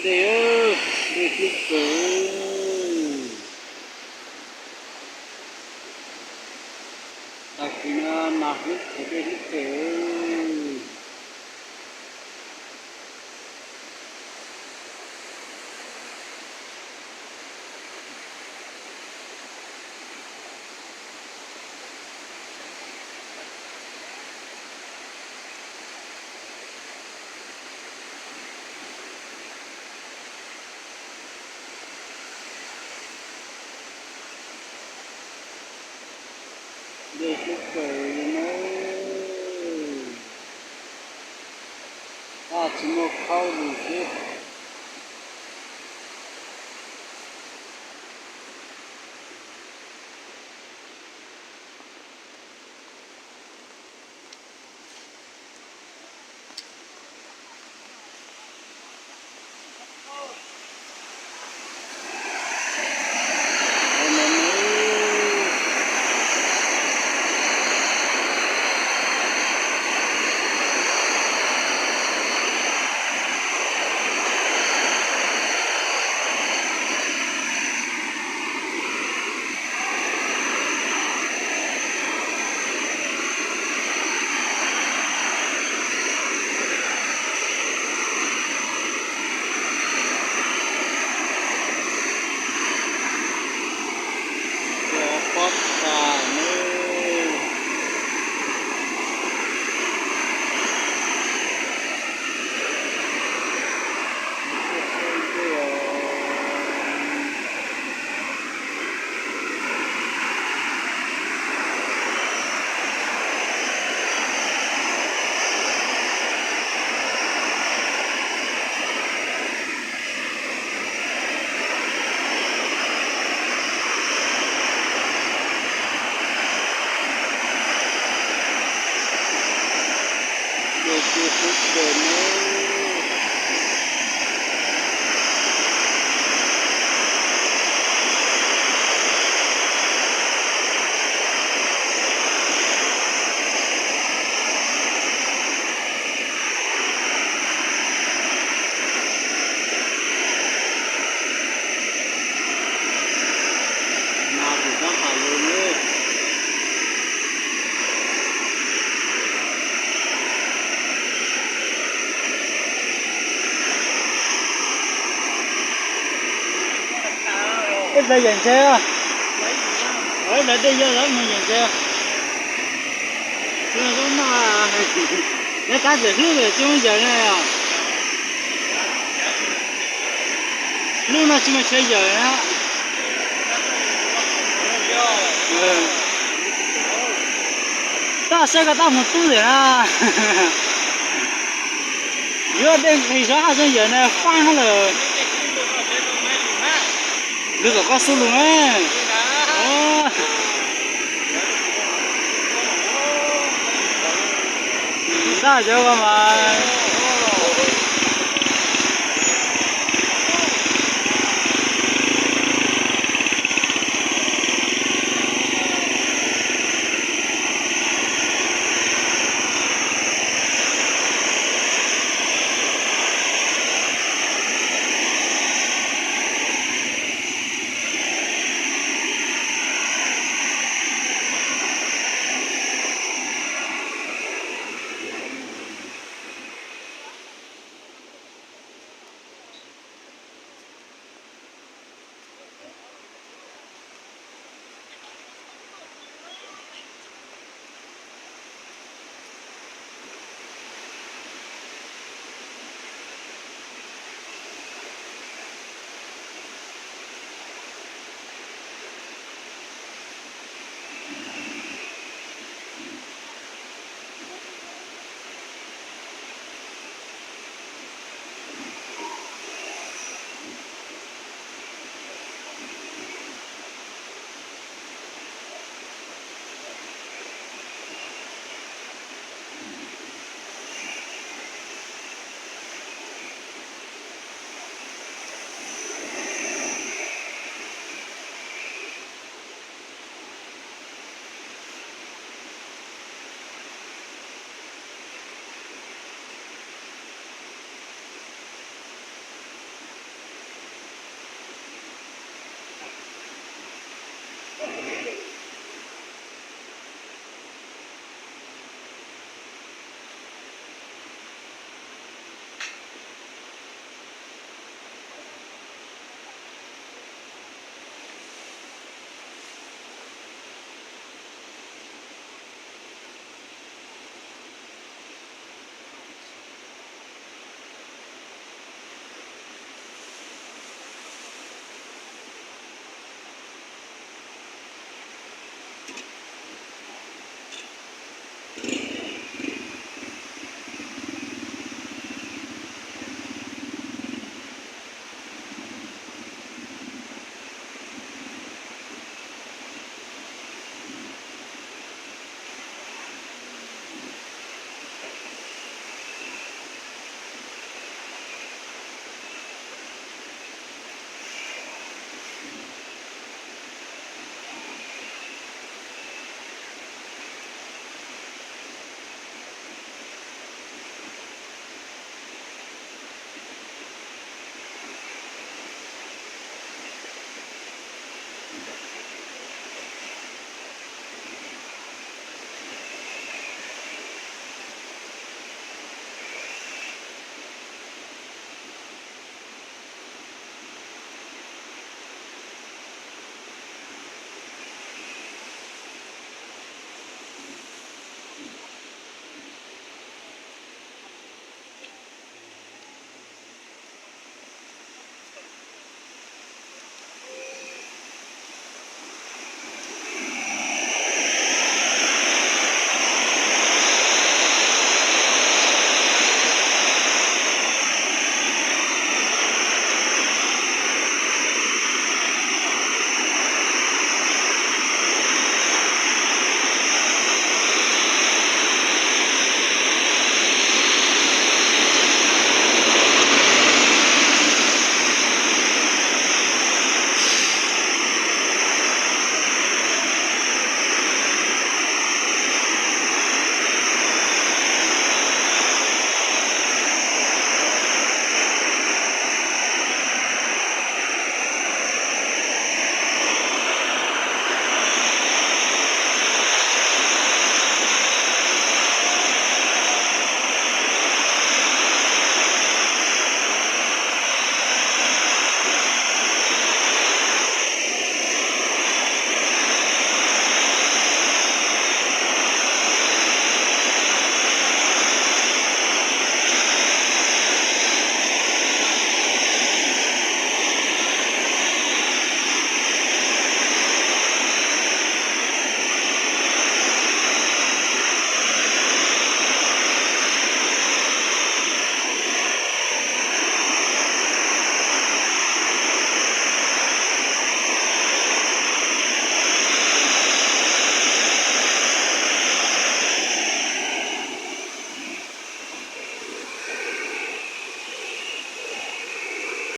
Để để lúc cỡ ta cũng nạp lúc để lúc cỡ để lúc cỡ nó ta chỉ một khâu đủ chứ bóp cả nơi để lúc cỡ nó nào thì nó phải luôn đấy ít bây giờ xe ở đây đi vô đó mình nhìn xe chứ nó cái cá gì thứ về chứ giờ này à lúc nào chúng mình chơi giờ á ta sẽ có ta một túi à giữa bên thì sao bây giờ này phang hết rồi được có số luôn á ra cho mà